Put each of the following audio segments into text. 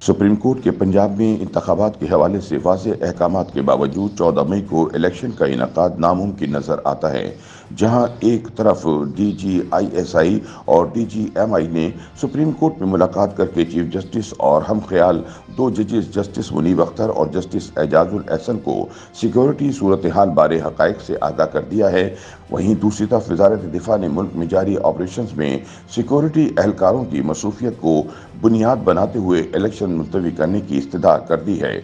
Supreme court के पंजाब में इंतखाबात के हवाले से वाज़ेह अहकामात के बावजूद 14 मई को इलेक्शन का इनेकाद नामुमकिन नज़र आता है, जहां एक तरफ DGISI और DGMI ने सुप्रीम कोर्ट में मुलाकात करके चीफ जस्टिस और हम ख्याल दो जजेस जस्टिस मुनीब अख्तर और जस्टिस एजाजुल एहसन को सिक्योरिटी सूरत हाल बारे हक़ाइक़ से आगाह कर दिया है। वहीं दूसरी तरफ वज़ारत दिफा ने मुल्क में जारी ऑपरेशंस में सिक्योरिटी एहलकारों की मसरूफियत को बुनियाद बनाते हुए इलेक्शन मुलतवी करने की इस्तदा कर दी है।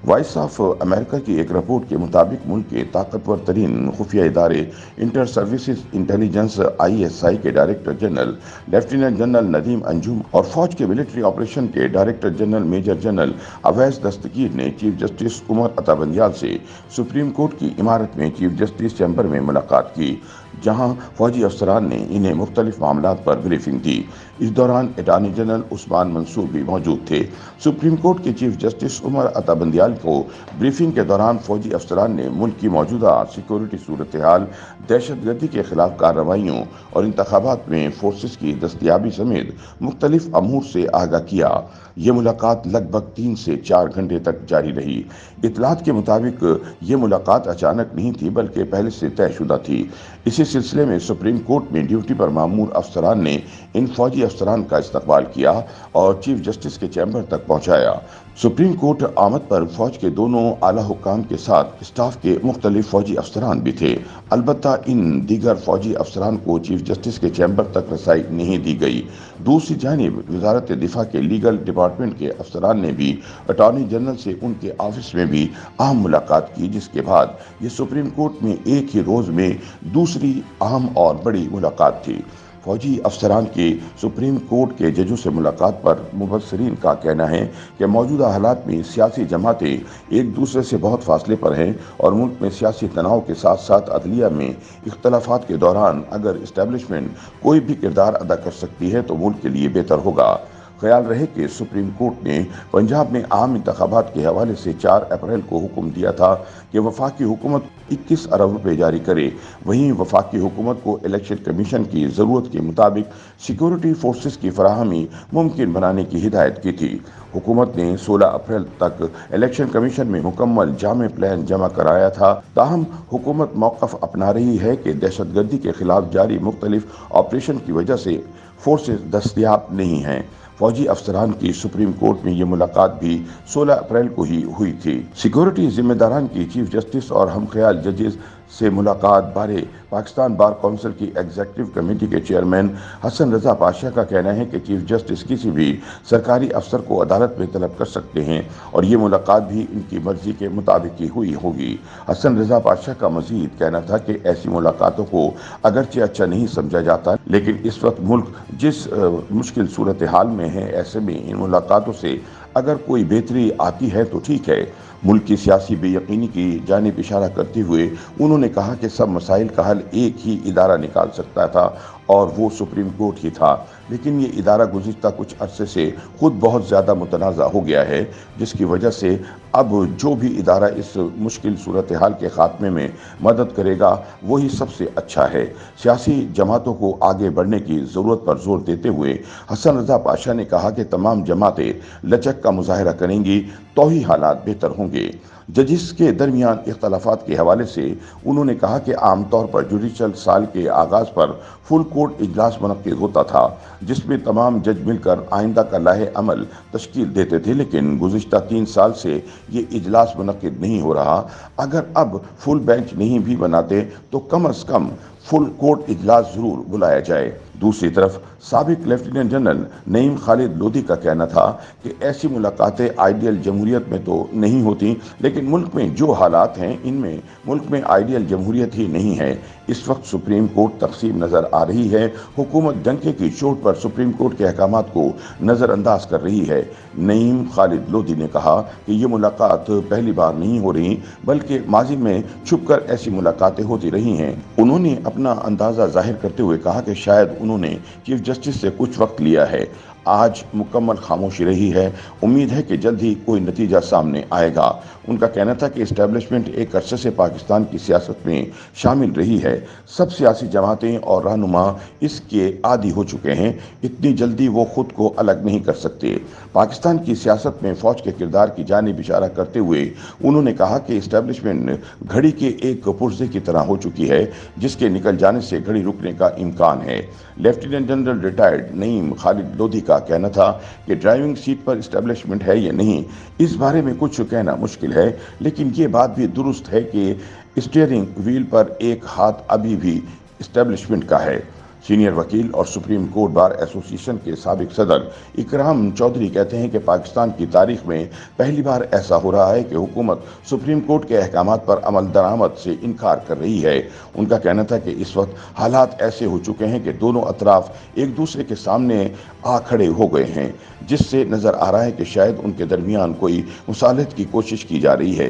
वॉइस ऑफ अमेरिका की एक रिपोर्ट के मुताबिक मुल्क के ताकतवर तरीन खुफिया इदारे इंटर सर्विसेज इंटेलिजेंस ISI के director general lieutenant general Nadeem Anjum और फौज के मिलिट्री ऑपरेशन के director general major general Awais Dastagir ने चीफ जस्टिस उमर अता बंदियाल से सुप्रीम कोर्ट की इमारत में चीफ जस्टिस चैम्बर में मुलाकात की, जहां फौजी अफसरान ने इन्हें मुख्तलिफ मामलात पर ब्रीफिंग दी। इस दौरान अटॉर्नी जनरल उस्मान मंसूर भी मौजूद थे। सुप्रीम कोर्ट के चीफ जस्टिस उमर अता बंदियाल को ब्रीफिंग के दौरान फौजी अफसरान ने मुल्क की मौजूदा सिक्योरिटी सूरत हाल, दहशतगर्दी के खिलाफ कार्रवाइयों और इंतखाबात में फोर्सेस की दस्तयाबी समेत मुख्तलिफ अमूर से आगाह किया। ये मुलाकात लगभग 3 से 4 घंटे तक जारी रही। इतलात के मुताबिक ये मुलाकात अचानक नहीं थी बल्कि पहले से तयशुदा थी। इसी सिलसिले में सुप्रीम कोर्ट में ड्यूटी पर मामूर अफसरान ने इन फौजी अफसरान का इस्तकबाल किया और चीफ जस्टिस के चैम्बर तक पहुंचाया। सुप्रीम कोर्ट आमद पर फौज के दोनों आला हुक्काम के साथ स्टाफ के मुख्तलिफ फौजी अफसरान भी थे। अलबत्ता इन दीगर फौजी अफसरान को चीफ जस्टिस के चैम्बर तक रसाई नहीं दी गई। दूसरी जानिब वजारत दिफा के लीगल डिपार्टमेंट के अफसरान ने भी अटॉर्नी जनरल से उनके ऑफिस में भी अहम मुलाकात की, जिसके बाद ये सुप्रीम कोर्ट में एक ही रोज में दूसरी अहम और बड़ी मुलाकात थी। फौजी अफसरान की सुप्रीम कोर्ट के जजों से मुलाकात पर मुबस्सिरीन का कहना है कि मौजूदा हालात में सियासी जमातें एक दूसरे से बहुत फासले पर हैं और मुल्क में सियासी तनाव के साथ साथ अदलिया में इख्तलाफात के दौरान अगर इस्टेब्लिशमेंट कोई भी किरदार अदा कर सकती है तो मुल्क के लिए बेहतर होगा। ख्याल रहे कि सुप्रीम कोर्ट ने पंजाब में आम इंतखाबात के हवाले से 4 अप्रैल को हुक्म दिया था कि वफाकी हुकूमत 21 अरब रुपए जारी करे। वहीं वफाकी हुकूमत को इलेक्शन कमीशन की ज़रूरत के मुताबिक सिक्योरिटी फोर्सेस की फराहमी मुमकिन बनाने की हिदायत की थी। हुकूमत ने 16 अप्रैल तक इलेक्शन कमीशन में मुकम्मल जामे प्लान जमा कराया था। ताहम हुकूमत मौक़िफ़ अपना रही है कि दहशतगर्दी के खिलाफ जारी मुख्तलिफ ऑपरेशन की वजह से फोर्सेस दस्तयाब नहीं हैं। फौजी अफसरान की सुप्रीम कोर्ट में ये मुलाकात भी 16 अप्रैल को ही हुई थी। सिक्योरिटी जिम्मेदारान की चीफ जस्टिस और हम ख्याल जजेस से मुलाकात बारे पाकिस्तान बार काउंसिल की एग्जीक्यूटिव कमेटी के चेयरमैन हसन रजा पाशा का कहना है कि चीफ जस्टिस किसी भी सरकारी अफसर को अदालत में तलब कर सकते हैं और ये मुलाकात भी इनकी मर्जी के मुताबिक ही हुई होगी। हसन रजा पाशा का मजीद कहना था कि ऐसी मुलाकातों को अगरचे अच्छा नहीं समझा जाता, लेकिन इस वक्त मुल्क जिस मुश्किल सूरत हाल में है, ऐसे में इन मुलाकातों से अगर कोई बेहतरी आती है तो ठीक है। मुल्क की सियासी बेयकीनी की जानिब इशारा करते हुए उन्होंने कहा कि सब मसाइल का हल एक ही इदारा निकाल सकता था और वो सुप्रीम कोर्ट ही था, लेकिन ये इदारा गुज़िश्ता कुछ अरसे से खुद बहुत ज़्यादा मुतनाज़ा हो गया है, जिसकी वजह से अब जो भी इदारा इस मुश्किल सूरत हाल के ख़ात्मे में मदद करेगा वही सबसे अच्छा है। सियासी जमातों को आगे बढ़ने की ज़रूरत पर जोर देते हुए हसन रजा पाशा ने कहा कि तमाम जमातें लचक का मुजाहरा करेंगी तो ही हालात बेहतर होंगे। जजिस के दरमियान इख्तलाफात के हवाले से उन्होंने कहा कि आमतौर पर जुडिशल साल के आगाज़ पर फुल कोर्ट इजलास मुनक्किद होता था, जिसमें तमाम जज मिलकर आइंदा का लाहे अमल तश्कील देते थे, लेकिन गुज़िश्ता 3 साल से ये इजलास मुनक्किद नहीं हो रहा। अगर अब फुल बेंच नहीं भी बनाते तो कम अज़ कम फुल कोर्ट इजलास ज़रूर बुलाया जाए। दूसरी तरफ साबिक लेफ्टिनेंट जनरल नईम खालिद लोधी का कहना था कि ऐसी मुलाकातें आइडियल जमहूरियत में तो नहीं होती, लेकिन मुल्क में जो हालात हैं इनमें मुल्क में आइडियल जमहूरियत ही नहीं है। इस वक्त सुप्रीम कोर्ट तकसीम नज़र आ रही है। हुकूमत डंके की चोट पर सुप्रीम कोर्ट के अहकामात को नज़रअंदाज कर रही है। नईम खालिद लोधी ने कहा कि ये मुलाकात पहली बार नहीं हो रही, बल्कि माजी में छुपकर ऐसी मुलाकातें होती रही हैं। उन्होंने अपना अंदाज़ा जाहिर करते हुए कहा कि शायद उन्होंने चीफ जस्टिस से कुछ वक्त लिया है। आज मुकम्मल खामोशी रही है। उम्मीद है कि जल्द ही कोई नतीजा सामने आएगा। उनका कहना था कि इस्टेब्लिशमेंट एक अरसे से पाकिस्तान की सियासत में शामिल रही है। सब सियासी जमातें और रहनुमा इसके आदी हो चुके हैं। इतनी जल्दी वो खुद को अलग नहीं कर सकते। पाकिस्तान की सियासत में फौज के किरदार की जानिब इशारा करते हुए उन्होंने कहा कि इस्टेब्लिशमेंट घड़ी के एक पुर्जे की तरह हो चुकी है, जिसके निकल जाने से घड़ी रुकने का इम्कान है। Lieutenant general retired Naeem Khalid Lodhi का कहना था कि ड्राइविंग सीट पर इस्टेब्लिशमेंट है या नहीं, इस बारे में कुछ कहना मुश्किल है, लेकिन ये बात भी दुरुस्त है कि स्टीयरिंग व्हील पर एक हाथ अभी भी इस्टेब्लिशमेंट का है। सीनियर वकील और सुप्रीम कोर्ट बार एसोसिएशन के साबिक सदर इकराम चौधरी कहते हैं कि पाकिस्तान की तारीख में पहली बार ऐसा हो रहा है कि हुकूमत सुप्रीम कोर्ट के अहकामात पर अमल दरामद से इनकार कर रही है। उनका कहना था कि इस वक्त हालात ऐसे हो चुके हैं कि दोनों अतराफ एक दूसरे के सामने आ खड़े हो गए हैं, जिससे नजर आ रहा है कि शायद उनके दरमियान कोई मुसालहत की कोशिश की जा रही है।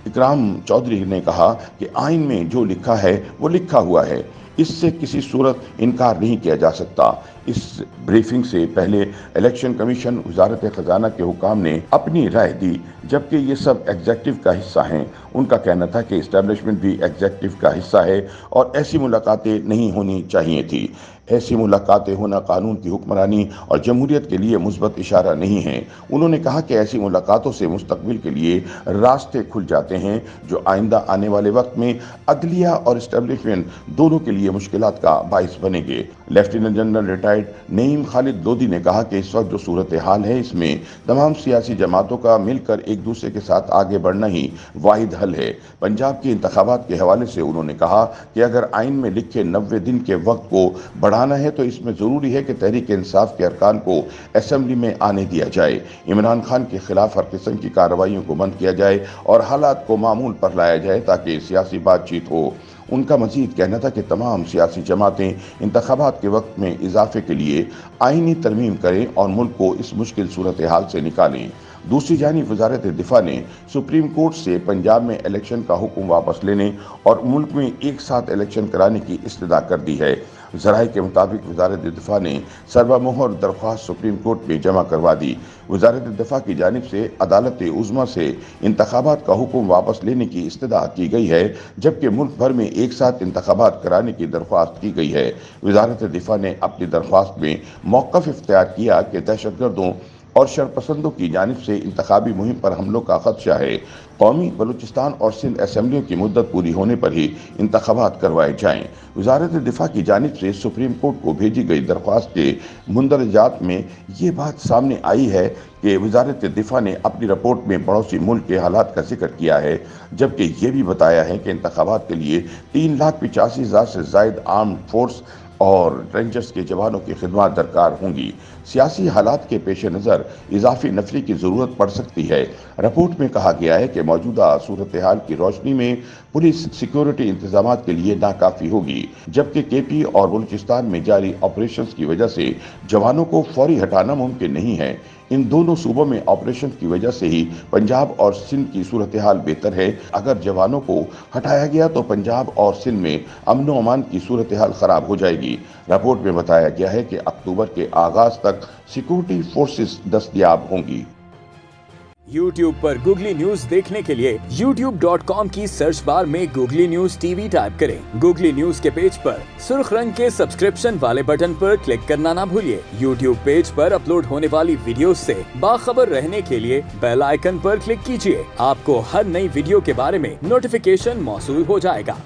इकराम चौधरी ने कहा कि आइन में जो लिखा है वो लिखा हुआ है, इससे किसी सूरत इनकार नहीं किया जा सकता। इस ब्रीफिंग से पहले इलेक्शन कमीशन वजारत खजाना के हुकाम ने अपनी राय दी, जबकि ये सब एग्जेक्टिव का हिस्सा हैं। उनका कहना था कि इस्टेब्लिशमेंट भी एग्जेक्टिव का हिस्सा है और ऐसी मुलाकातें नहीं होनी चाहिए थी। ऐसी मुलाकातें होना कानून की हुक्मरानी और जमहूरियत के लिए मुस्बत इशारा नहीं है। उन्होंने कहा कि ऐसी मुलाकातों से मुस्तकबिल के लिए रास्ते खुल जाते हैं, जो आइंदा आने वाले वक्त में अदलिया और इस्टेब्लिशमेंट दोनों के लिए मुश्किलात का बाइस बनेंगे। Lieutenant general retired Naeem Khalid Lodhi ने कहा कि इस वक्त जो सूरत हाल है, इसमें तमाम सियासी जमातों का मिलकर एक दूसरे के साथ आगे बढ़ना ही वाहिद हल है। पंजाब के इंतखाबात के हवाले से उन्होंने कहा कि अगर आइन में लिखे 90 दिन के वक्त को बढ़ाना है तो इसमें ज़रूरी है कि तहरीक इंसाफ के अरकान को असेंबली में आने दिया जाए, इमरान खान के खिलाफ हर किस्म की कार्रवाइयों को बंद किया जाए और हालात को मामूल पर लाया जाए ताकि सियासी बातचीत हो। उनका मजीद कहना था कि तमाम सियासी जमातें इंतखाबात के वक्त में इजाफे के लिए आईनी तरमीम करें और मुल्क को इस मुश्किल सूरत हाल से निकालें। दूसरी जानिब वजारत दिफा ने सुप्रीम कोर्ट से पंजाब में इलेक्शन का हुक्म वापस लेने और मुल्क में एक साथ इलेक्शन कराने की इस्तदा कर दी है। ज़राए के मुताबिक वजारत दिफा ने सर्वमोहर दरख्वास्त सुप्रीम कोर्ट में जमा करवा दी। वजारत दिफा की जानिब से अदालत उज़्मा से इंतखाबात का हुक्म वापस लेने की इस्तदा की गई है, जबकि मुल्क भर में एक साथ इंतखाबात कराने की दरख्वास्त की गई है। वजारत दिफा ने अपनी दरख्वास्त में मौक़िफ़ इख्तियार किया कि दहशतगर्दों और शरपसंदों की जानिब से इंतखाबी मुहिम पर हमलों का खदशा है। कौमी, बलूचिस्तान और सिंध असम्बलियों की मुद्दत पूरी होने पर ही इंतखाबात करवाए जाएँ। वजारत दिफा की जानिब से सुप्रीम कोर्ट को भेजी गई दरख्वास्त के मुंदरजात में ये बात सामने आई है कि वजारत दिफा ने अपनी रिपोर्ट में पड़ोसी मुल्क के हालात का जिक्र किया है, जबकि ये भी बताया है कि इंतखाबात के लिए 3,85,000 से ज़ायद आर्म्ड फोर्स और रेंजर्स के जवानों की खिदमत दरकार होंगी। सियासी हालात के पेश नज़र इजाफी नफरी की ज़रूरत पड़ सकती है। रिपोर्ट में कहा गया है कि मौजूदा सूरत हाल की रोशनी में पुलिस सिक्योरिटी इंतजाम के लिए नाकाफ़ी होगी, जबकि केपी और बलूचिस्तान में जारी ऑपरेशन की वजह से जवानों को फौरी हटाना मुमकिन नहीं है। इन दोनों सूबों में ऑपरेशन की वजह से ही पंजाब और सिंध की सूरत हाल बेहतर है। अगर जवानों को हटाया गया तो पंजाब और सिंध में अमन व अमान की सूरत हाल खराब हो जाएगी। रिपोर्ट में बताया गया है कि अक्टूबर के आगाज तक सिक्योरिटी फोर्सेस दस्तयाब होंगी। YouTube पर गूगली न्यूज देखने के लिए youtube.com की सर्च बार में गूगली न्यूज टीवी टाइप करें। गूगली न्यूज के पेज पर सुर्ख रंग के सब्सक्रिप्शन वाले बटन पर क्लिक करना ना भूलिए। YouTube पेज पर अपलोड होने वाली वीडियोस से बाखबर रहने के लिए बेल आइकन पर क्लिक कीजिए। आपको हर नई वीडियो के बारे में नोटिफिकेशन मौसूल हो जाएगा।